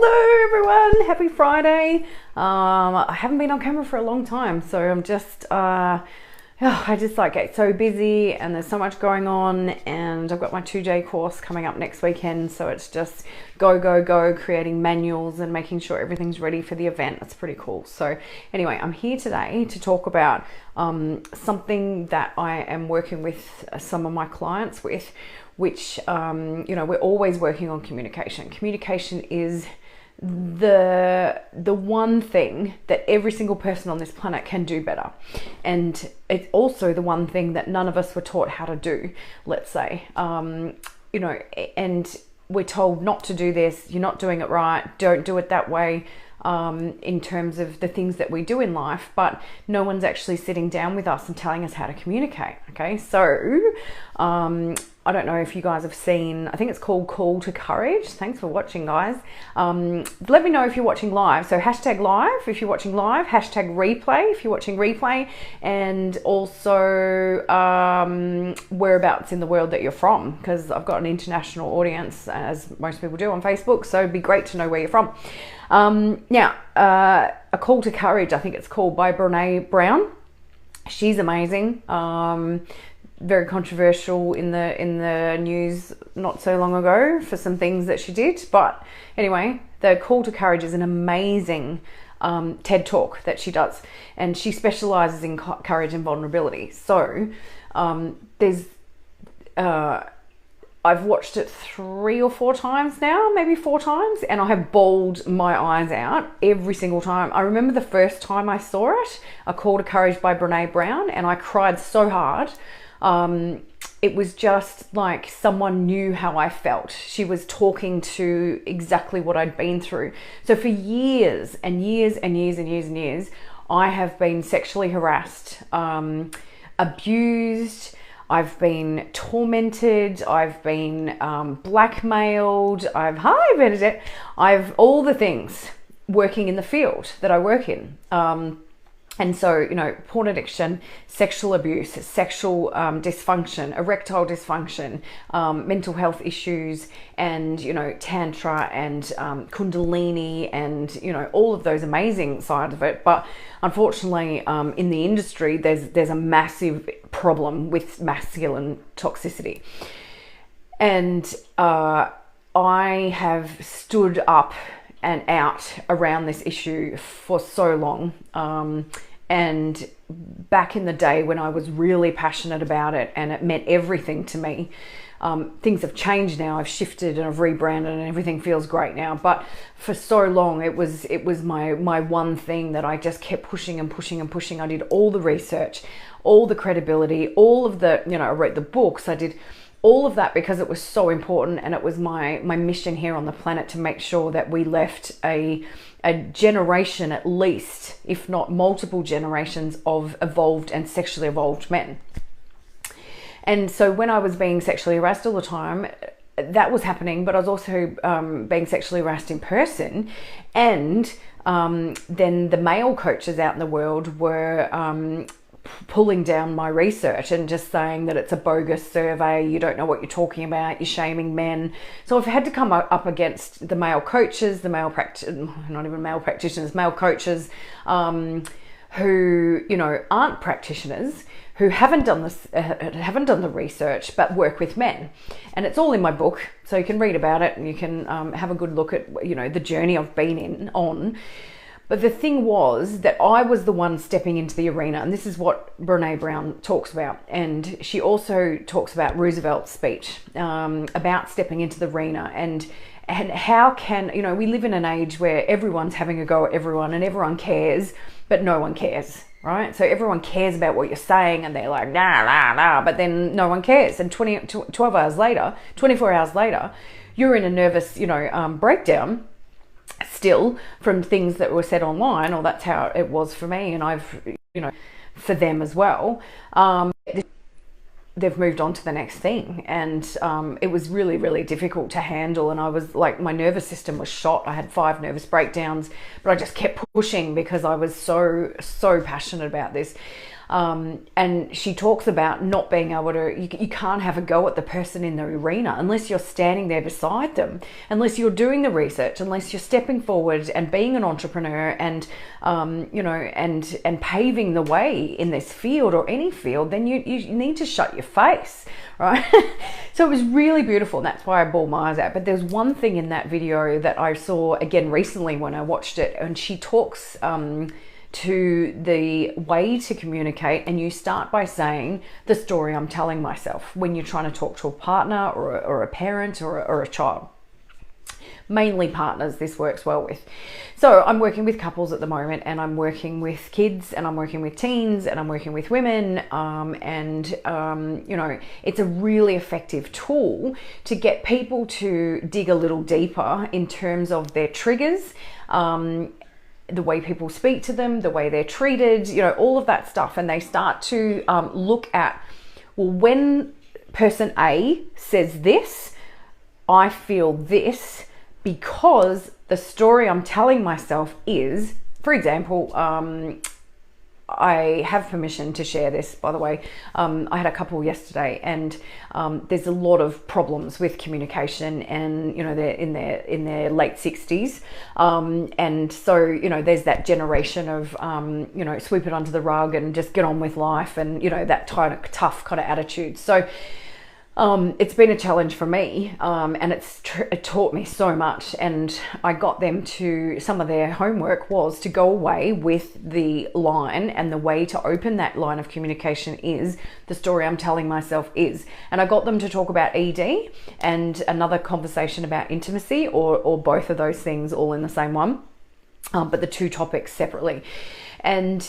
Hello everyone, happy Friday. I haven't been on camera for a long time, so I'm just I just like get so busy and there's so much going on, and I've got my 2-day course coming up next weekend, so it's just go creating manuals and making sure everything's ready for the event. That's pretty cool. So anyway, I'm here today to talk about something that I am working with some of my clients with, which we're always working on communication. Communication is the one thing that every single person on this planet can do better, and it's also the one thing that none of us were taught how to do, let's say. And we're told not to do this, you're not doing it right, don't do it that way, in terms of the things that we do in life, but no one's actually sitting down with us and telling us how to communicate. Okay, so I don't know if you guys have seen, I think it's called Call to Courage. Thanks for watching, guys. Let me know if you're watching live. So hashtag live if you're watching live, hashtag replay if you're watching replay, and also whereabouts in the world that you're from, because I've got an international audience, as most people do on Facebook, so it'd be great to know where you're from. Now, A Call to Courage, I think it's called, by Brene Brown. She's amazing. Very controversial in the news not so long ago for some things that she did, but anyway, the Call to Courage is an amazing TED talk that she does, and she specializes in courage and vulnerability. So I've watched it 3 or 4 times now, maybe 4 times, and I have bawled my eyes out every single time. I remember the first time I saw it, A Call to Courage by Brene Brown, and I cried so hard. It was just like someone knew how I felt. She was talking to exactly what I'd been through. So for years and years and years and years and years, I have been sexually harassed, abused, I've been tormented, I've been blackmailed, I've all the things working in the field that I work in. And so, porn addiction, sexual abuse, sexual dysfunction, erectile dysfunction, mental health issues, and, tantra and kundalini, and, all of those amazing sides of it. But unfortunately, in the industry, there's a massive problem with masculine toxicity. And I have stood up and out around this issue for so long. And back in the day when I was really passionate about it and it meant everything to me, things have changed now. I've shifted and I've rebranded and everything feels great now. But for so long, it was my one thing that I just kept pushing and pushing and pushing. I did all the research, all the credibility, all of the, I wrote the books, I did all of that because it was so important, and it was my mission here on the planet to make sure that we left a generation at least, if not multiple generations, of evolved and sexually evolved men. And so when I was being sexually harassed all the time, that was happening, but I was also being sexually harassed in person. And then the male coaches out in the world were pulling down my research and just saying that it's a bogus survey, you don't know what you're talking about, you're shaming men. So I've had to come up against the male coaches, the male not even male practitioners, male coaches, who aren't practitioners, who haven't done the research, but work with men. And it's all in my book, so you can read about it and you can have a good look at the journey I've been on. But the thing was that I was the one stepping into the arena, and this is what Brene Brown talks about. And she also talks about Roosevelt's speech, about stepping into the arena, and how can, we live in an age where everyone's having a go at everyone and everyone cares, but no one cares, right? So everyone cares about what you're saying and they're like, nah, but then no one cares. And 24 hours later, you're in a nervous, breakdown, still, from things that were said online, or that's how it was for me, and I've, for them as well. They've moved on to the next thing, and it was really, really difficult to handle, and I was like, my nervous system was shot. I had 5 nervous breakdowns, but I just kept pushing because I was so passionate about this. And she talks about not being able to, you can't have a go at the person in the arena unless you're standing there beside them, unless you're doing the research, unless you're stepping forward and being an entrepreneur and, you know, and paving the way in this field or any field, then you need to shut your face, right? So it was really beautiful, and that's why I bawled my eyes out. But there's one thing in that video that I saw again recently when I watched it, and she talks to the way to communicate, and you start by saying the story I'm telling myself when you're trying to talk to a partner or a parent or a child. Mainly partners this works well with. So I'm working with couples at the moment, and I'm working with kids, and I'm working with teens, and I'm working with women, you know, it's a really effective tool to get people to dig a little deeper in terms of their triggers, the way people speak to them, the way they're treated, you know, all of that stuff. And they start to look at, well, when person A says this, I feel this, because the story I'm telling myself is, for example, I have permission to share this, by the way. I had a couple yesterday, and there's a lot of problems with communication, and, you know, they're in their late 60s. And so, you know, there's that generation of, you know, sweep it under the rug and just get on with life, and, you know, that kind of tough kind of attitude. So it's been a challenge for me, and it taught me so much. And I got them to, some of their homework was to go away with the line, and the way to open that line of communication is the story I'm telling myself is. And I got them to talk about ED and another conversation about intimacy, or both of those things all in the same one, but the two topics separately. And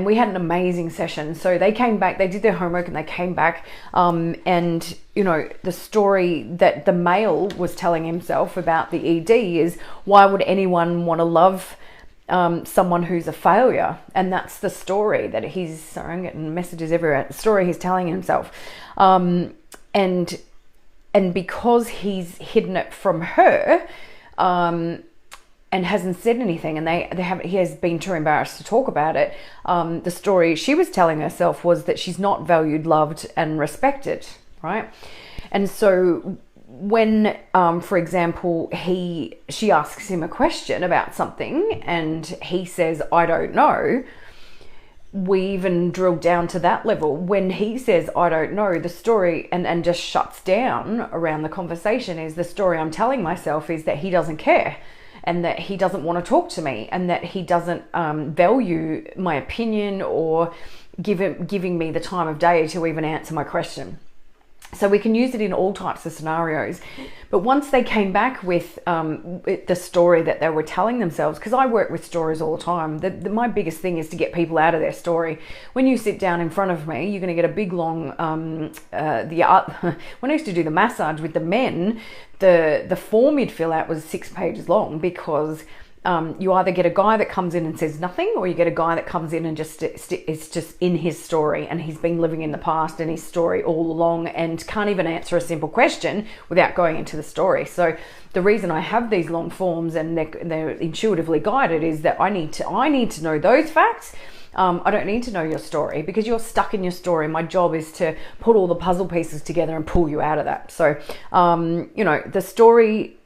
we had an amazing session. So they came back, they did their homework, and they came back, and, you know, the story that the male was telling himself about the ED is, why would anyone want to love someone who's a failure? And that's the story that he's, sorry, I'm getting messages everywhere, the story he's telling himself. And because he's hidden it from her, and hasn't said anything, and he has been too embarrassed to talk about it. The story she was telling herself was that she's not valued, loved, and respected, right? And so when, for example, she asks him a question about something, and he says, I don't know, we even drill down to that level. When he says, I don't know, the story, and just shuts down around the conversation, is the story I'm telling myself is that he doesn't care, and that he doesn't want to talk to me, and that he doesn't value my opinion, or giving me the time of day to even answer my question. So we can use it in all types of scenarios. But once they came back with the story that they were telling themselves, because I work with stories all the time, my biggest thing is to get people out of their story. When you sit down in front of me, you're going to get a big long, when I used to do the massage with the men, the form you'd fill out was 6 pages long, because you either get a guy that comes in and says nothing, or you get a guy that comes in and just it's just in his story, and he's been living in the past and his story all along, and can't even answer a simple question without going into the story. So the reason I have these long forms, and they're intuitively guided, is that I need to know those facts. I don't need to know your story, because you're stuck in your story. My job is to put all the puzzle pieces together and pull you out of that. So, you know, the story,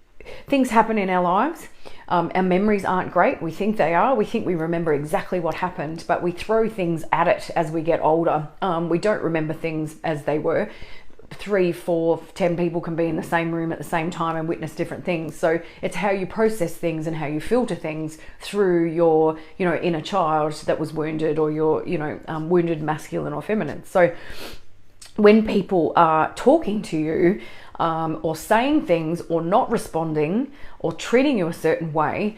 things happen in our lives. Our memories aren't great. We think they are. We think we remember exactly what happened, but we throw things at it as we get older. We don't remember things as they were. 3, 4, 10 people can be in the same room at the same time and witness different things. So it's how you process things and how you filter things through your, you know, inner child that was wounded, or your, you know, wounded masculine or feminine. So when people are talking to you, or saying things, or not responding, or treating you a certain way,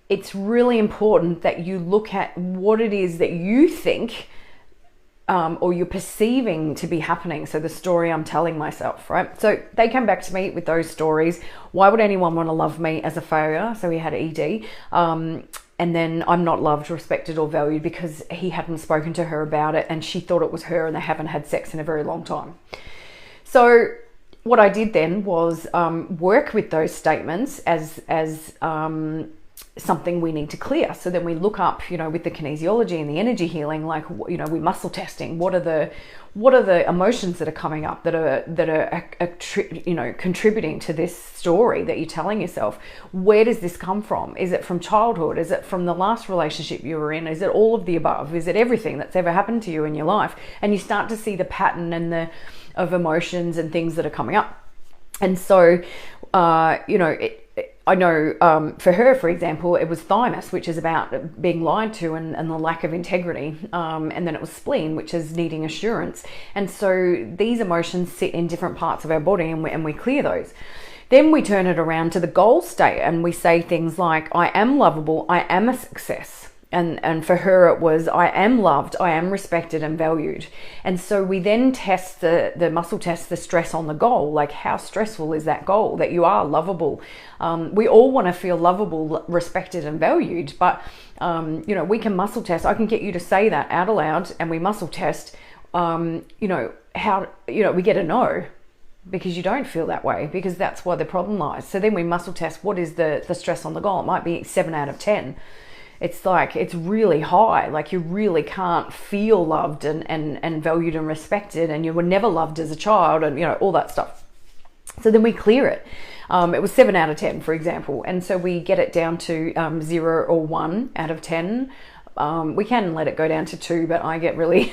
it's really important that you look at what it is that you think, or you're perceiving to be happening. So the story I'm telling myself, right? So they came back to me with those stories. Why would anyone want to love me as a failure? So he had ED. And then I'm not loved, respected, or valued, because he hadn't spoken to her about it, and she thought it was her, and they haven't had sex in a very long time. So what I did then was work with those statements as something we need to clear. So then we look up, with the kinesiology and the energy healing, like, we muscle testing. What are the emotions that are coming up that are contributing to this story that you're telling yourself? Where does this come from? Is it from childhood? Is it from the last relationship you were in? Is it all of the above? Is it everything that's ever happened to you in your life? And you start to see the pattern of emotions and things that are coming up. And so, I know for her, for example, it was thymus, which is about being lied to and the lack of integrity. And then it was spleen, which is needing assurance. And so these emotions sit in different parts of our body, and we clear those. Then we turn it around to the goal state, and we say things like, I am lovable, I am a success. And for her, it was, I am loved, I am respected and valued. And so we then test the muscle test, the stress on the goal. Like, how stressful is that goal, that you are lovable? We all want to feel lovable, respected and valued, but we can muscle test. I can get you to say that out aloud, and we muscle test, we get a no, because you don't feel that way, because that's where the problem lies. So then we muscle test, what is the stress on the goal? It might be 7 out of 10. It's like, it's really high. Like, you really can't feel loved and valued and respected, and you were never loved as a child, and all that stuff. So then we clear it. It was 7 out of 10, for example. And so we get it down to 0 or 1 out of 10. We can let it go down to 2, but I get really,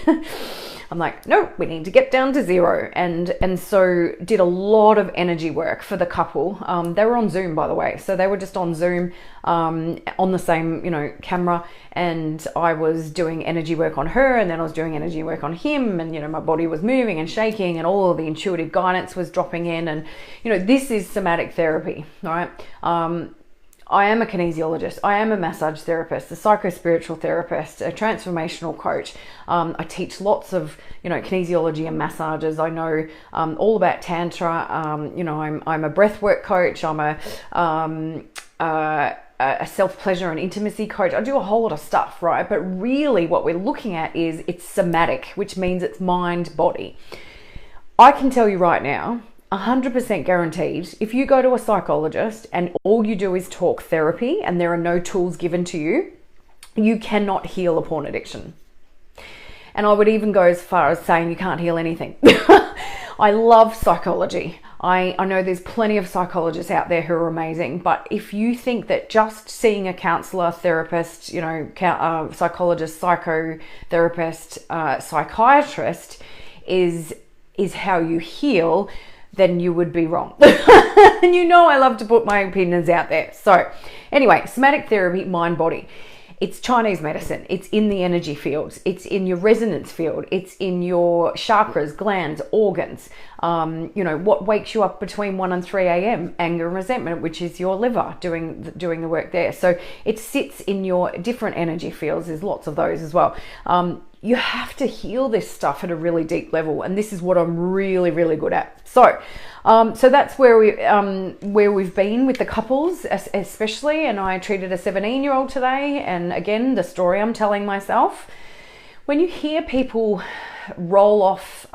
I'm like, no, we need to get down to 0. And so did a lot of energy work for the couple. They were on Zoom, by the way. So they were just on Zoom, on the same, camera. And I was doing energy work on her, and then I was doing energy work on him. And, my body was moving and shaking, and all of the intuitive guidance was dropping in. And, this is somatic therapy, all right? I am a kinesiologist, I am a massage therapist, a psycho-spiritual therapist, a transformational coach. I teach lots of, kinesiology and massages. I know all about Tantra. I'm a breathwork coach. I'm a self-pleasure and intimacy coach. I do a whole lot of stuff, right? But really what we're looking at is it's somatic, which means it's mind, body. I can tell you right now, 100% guaranteed, if you go to a psychologist and all you do is talk therapy and there are no tools given to you, you cannot heal a porn addiction. And I would even go as far as saying you can't heal anything. I love psychology. I know there's plenty of psychologists out there who are amazing, but if you think that just seeing a counselor, therapist, psychologist, psychotherapist, psychiatrist is how you heal, then you would be wrong. And I love to put my opinions out there. So anyway, somatic therapy, mind, body. It's Chinese medicine. It's in the energy fields. It's in your resonance field. It's in your chakras, glands, organs. What wakes you up between 1 and 3 a.m. Anger and resentment, which is your liver doing the work there. So it sits in your different energy fields. There's lots of those as well. You have to heal this stuff at a really deep level, and this is what I'm really, really good at. So that's where we've been with the couples, especially. And I treated a 17-year-old today, and again, the story I'm telling myself. When you hear people roll off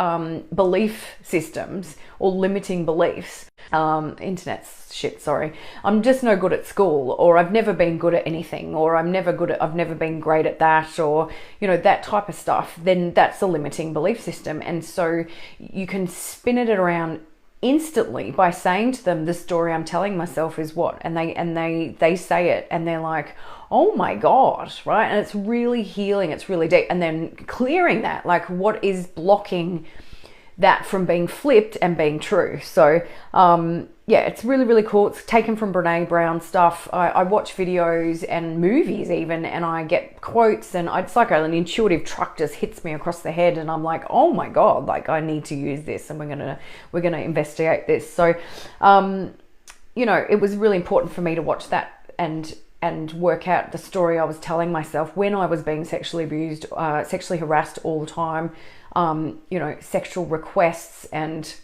belief systems or limiting beliefs, internet's shit, sorry, I'm just no good at school, or I've never been good at anything, or I've never been great at that, or that type of stuff, then that's a limiting belief system. And so you can spin it around instantly by saying to them, the story I'm telling myself is what, and they say it, and they're like, oh my God, right? And it's really healing, it's really deep. And then clearing that, like, what is blocking that from being flipped and being true? So it's really, really cool. It's taken from Brene Brown stuff. I watch videos and movies even, and I get quotes, and it's like an intuitive truck just hits me across the head, and I'm like, oh my God, like, I need to use this, and we're gonna investigate this. So it was really important for me to watch that and work out the story I was telling myself when I was being sexually abused, sexually harassed all the time, sexual requests, and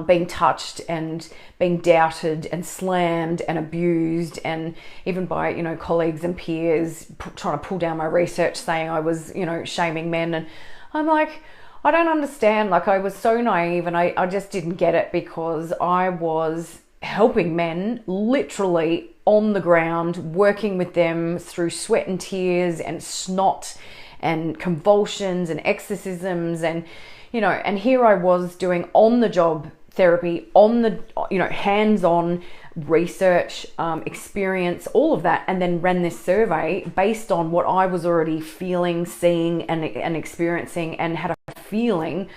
being touched and being doubted and slammed and abused, and even by, colleagues and peers trying to pull down my research saying I was, shaming men. And I'm like, I don't understand. Like, I was so naive, and I just didn't get it, because I was helping men literally on the ground, working with them through sweat and tears and snot and convulsions and exorcisms, and and here I was doing on the job therapy, on the hands-on research, experience, all of that, and then ran this survey based on what I was already feeling, seeing, and experiencing, and had a feeling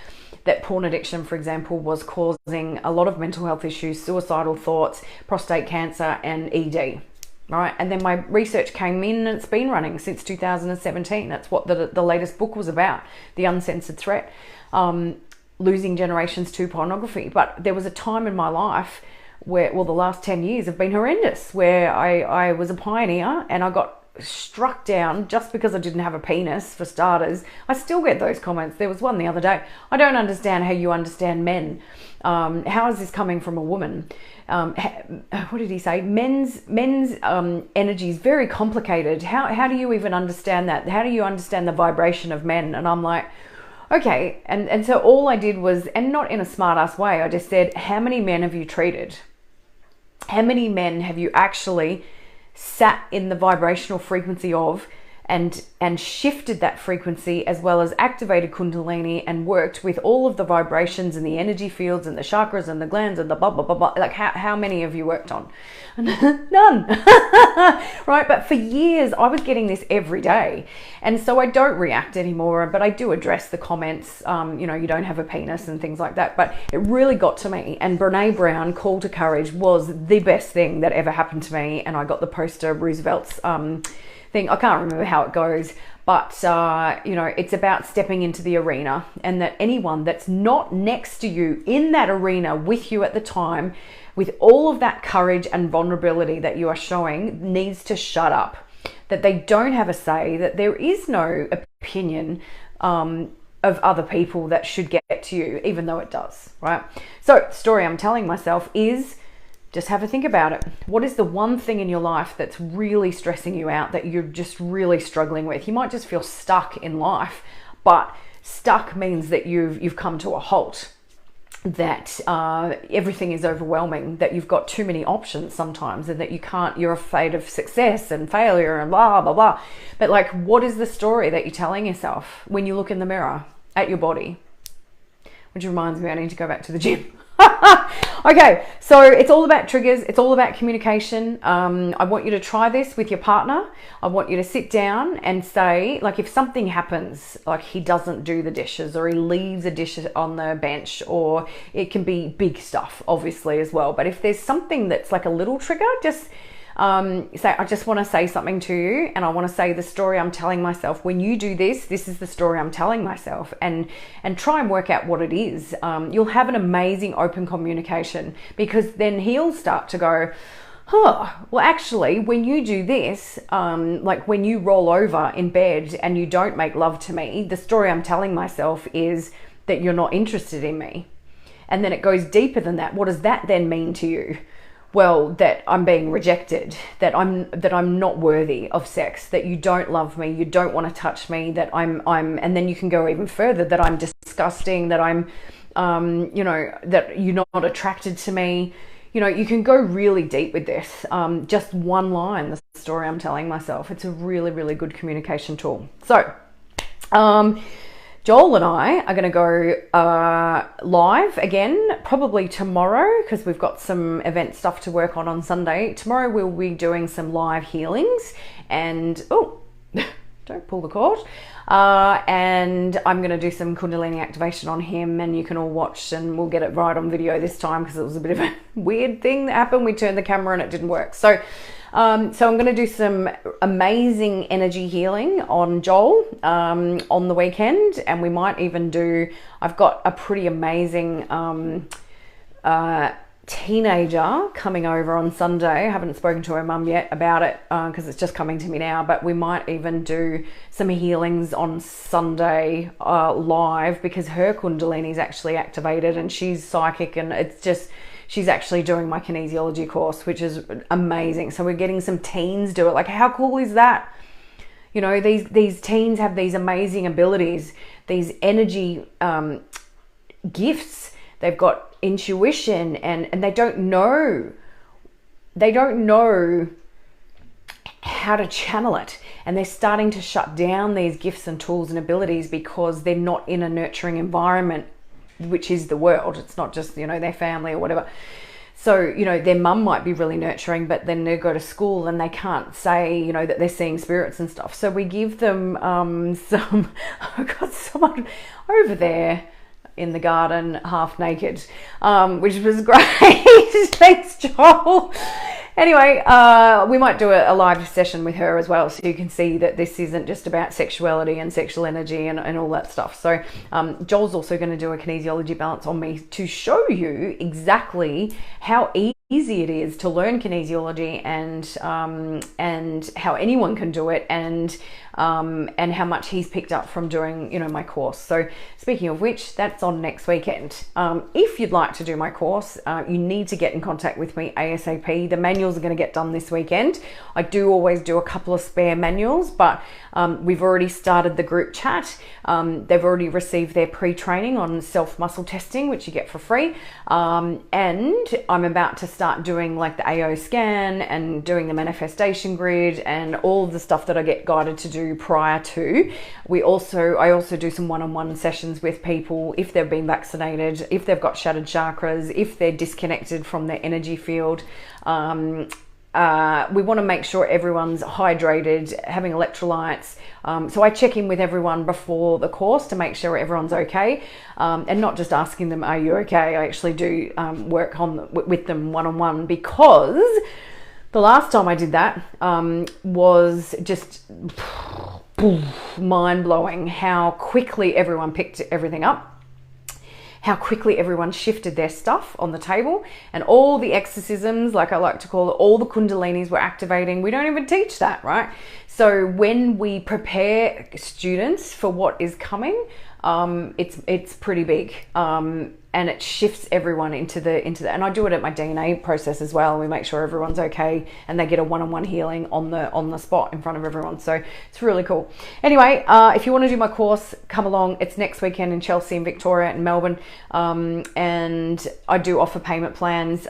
that porn addiction, for example, was causing a lot of mental health issues, suicidal thoughts, prostate cancer, and ED. Right, and then my research came in, and it's been running since 2017. That's what the latest book was about, The Uncensored Threat, Losing Generations to Pornography. But there was a time in my life where, well, the last 10 years have been horrendous, where I was a pioneer and I got struck down just because I didn't have a penis, for starters. I still get those comments. There was one the other day. I don't understand how you understand men. How is this coming from a woman? What did he say? Men's energy is very complicated. How do you even understand that? How do you understand the vibration of men? And I'm like, okay. And so all I did was, and not in a smart ass way, I just said, how many men have you treated? How many men have you actually sat in the vibrational frequency of and shifted that frequency, as well as activated Kundalini and worked with all of the vibrations and the energy fields and the chakras and the glands and the blah, blah, blah, blah. Like how many have you worked on? None. Right? But for years I was getting this every day. And so I don't react anymore, but I do address the comments, you don't have a penis and things like that. But it really got to me. And Brene Brown, Call to Courage, was the best thing that ever happened to me. And I got the poster of Roosevelt's thing. I can't remember how it goes, but it's about stepping into the arena, and that anyone that's not next to you in that arena with you at the time, with all of that courage and vulnerability that you are showing, needs to shut up, that they don't have a say, that there is no opinion of other people that should get to you, even though it does, right? So the story I'm telling myself is, just have a think about it. What is the one thing in your life that's really stressing you out, that you're just really struggling with? You might just feel stuck in life, but stuck means that you've come to a halt, that everything is overwhelming, that you've got too many options sometimes, and that you're afraid of success and failure and blah, blah, blah. But like, what is the story that you're telling yourself when you look in the mirror at your body? Which reminds me, I need to go back to the gym. Okay, so it's all about triggers. It's all about communication. I want you to try this with your partner. I want you to sit down and say, like, if something happens, like he doesn't do the dishes, or he leaves a dish on the bench, or it can be big stuff, obviously, as well. But if there's something that's like a little trigger, just say, I just want to say something to you, and I want to say the story I'm telling myself. When you do this, this is the story I'm telling myself, and try and work out what it is. You'll have an amazing open communication, because then he'll start to go, well, actually, when you do this, like when you roll over in bed and you don't make love to me, the story I'm telling myself is that you're not interested in me. And then it goes deeper than that. What does that then mean to you? Well, that I'm being rejected, that I'm not worthy of sex, that you don't love me, you don't want to touch me, that I'm, and then you can go even further, that I'm disgusting, that I'm, that you're not attracted to me. You can go really deep with this. Just one line, the story I'm telling myself. It's a really, really good communication tool. So, Joel and I are going to go live again, probably tomorrow, because we've got some event stuff to work on Sunday. Tomorrow we'll be doing some live healings, and don't pull the cord. And I'm going to do some Kundalini activation on him, and you can all watch, and we'll get it right on video this time, because it was a bit of a weird thing that happened. We turned the camera and it didn't work. So I'm going to do some amazing energy healing on Joel on the weekend, and we might even do, I've got a pretty amazing teenager coming over on Sunday. I haven't spoken to her mum yet about it because it's just coming to me now, but we might even do some healings on Sunday live, because her Kundalini is actually activated and she's psychic, and it's just, she's actually doing my kinesiology course, which is amazing. So we're getting some teens do it. Like, how cool is that? These teens have these amazing abilities, these energy gifts. They've got intuition, and they don't know how to channel it, and they're starting to shut down these gifts and tools and abilities because they're not in a nurturing environment, which is the world. It's not just, you know, their family or whatever. So, you know, their mum might be really nurturing, but then they go to school and they can't say, you know, that they're seeing spirits and stuff. So we give them some, I've got someone over there in the garden half naked, which was great. Thanks, Joel. Anyway, we might do a live session with her as well, so you can see that this isn't just about sexuality and sexual energy and all that stuff. So Joel's also going to do a kinesiology balance on me to show you exactly how easy it is to learn kinesiology, and how anyone can do it, and how much he's picked up from doing, you know, my course. So speaking of which, that's on next weekend. If you'd like to do my course, you need to get in contact with me ASAP. The manuals are going to get done this weekend. I do always do a couple of spare manuals, but we've already started the group chat. They've already received their pre-training on self-muscle testing, which you get for free. And I'm about to start doing like the AO scan and doing the manifestation grid and all of the stuff that I get guided to do prior to. I also do some one-on-one sessions with people if they've been vaccinated, if they've got shattered chakras, if they're disconnected from their energy field. We want to make sure everyone's hydrated, having electrolytes. So I check in with everyone before the course to make sure everyone's okay, and not just asking them, are you okay? I actually do work with them one-on-one, because the last time I did that was just mind-blowing how quickly everyone picked everything up, how quickly everyone shifted their stuff on the table, and all the exorcisms, like I like to call it, all the kundalinis were activating. We don't even teach that, right? So when we prepare students for what is coming, it's pretty big, and it shifts everyone into the, and I do it at my DNA process as well. We make sure everyone's okay, and they get a one-on-one healing on the spot in front of everyone. So it's really cool. Anyway, if you want to do my course, come along. It's next weekend in Chelsea and Victoria and Melbourne, and I do offer payment plans.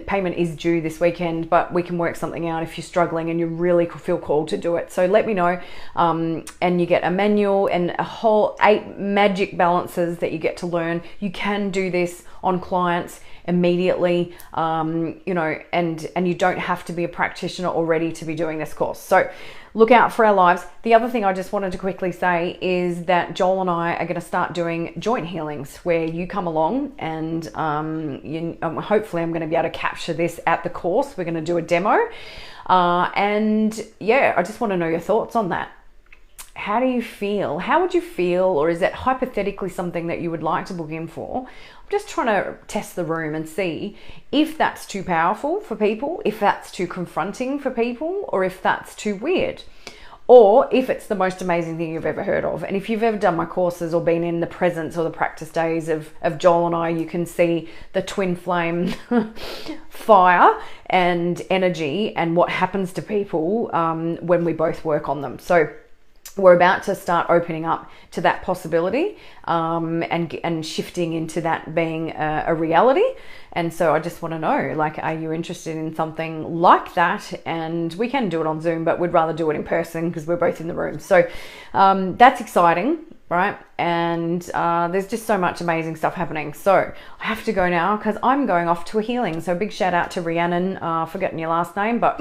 Payment is due this weekend, but we can work something out if you're struggling and you really feel called to do it. So let me know, and you get a manual and a whole 8 magic balances that you get to learn. You can do this on clients immediately, you know, and you don't have to be a practitioner already to be doing this course. So look out for our lives. The other thing I just wanted to quickly say is that Joel and I are going to start doing joint healings, where you come along and hopefully I'm going to be able to capture this at the course. We're going to do a demo, and yeah, I just want to know your thoughts on that. How do you feel? How would you feel? Or is that hypothetically something that you would like to book in for? I'm just trying to test the room and see if that's too powerful for people, if that's too confronting for people, or if that's too weird, or if it's the most amazing thing you've ever heard of. And if you've ever done my courses or been in the presence or the practice days of Joel and I, you can see the twin flame fire and energy and what happens to people when we both work on them. So we're about to start opening up to that possibility, and shifting into that being a reality. And so I just want to know, like, are you interested in something like that? And we can do it on Zoom, but we'd rather do it in person because we're both in the room. So that's exciting, right? And there's just so much amazing stuff happening. So I have to go now because I'm going off to a healing. So big shout out to Rhiannon, forgetting your last name, but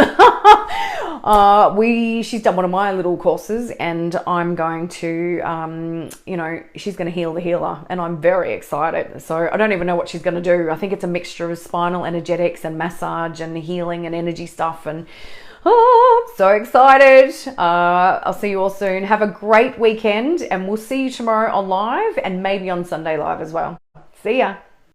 she's done one of my little courses, and I'm going to, you know, she's going to heal the healer, and I'm very excited. So I don't even know what she's going to do. I think it's a mixture of spinal energetics and massage and healing and energy stuff, and I'm so excited. I'll see you all soon. Have a great weekend, and we'll see you tomorrow on live, and maybe on Sunday live as well. See ya.